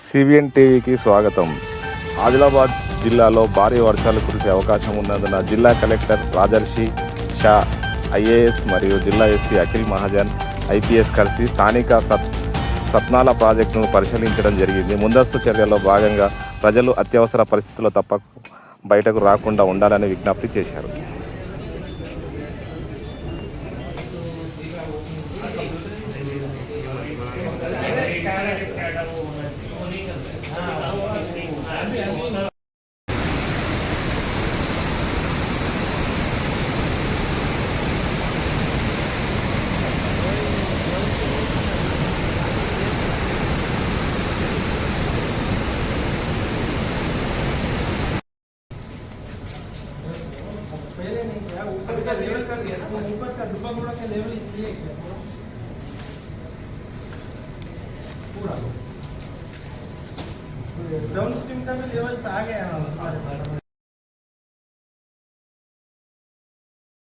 CBN టీవీకి స్వాగతం. ఆదిలాబాద్ జిల్లాలో భారీ వర్షాలు కురిసే అవకాశం ఉన్నందున జిల్లా కలెక్టర్ రాజర్షి షా, ఐఏఎస్ మరియు జిల్లా ఎస్పీ అఖిల్ మహాజన్, ఐపీఎస్ కలిసి స్థానిక సత్నాల ప్రాజెక్టును పరిశీలించడం జరిగింది. ముందస్తు చర్యల్లో భాగంగా ప్రజలు అత్యవసర పరిస్థితుల్లో తప్ప బయటకు రాకుండా ఉండాలని విజ్ఞప్తి చేశారు. पहले नहीं किया, ऊपर का लेवल कर दिया ना, ऊपर का दुबा का लेवल इसलिए किया पूरा डाउन स्ट्रीम का भी लेवल आ गया ना।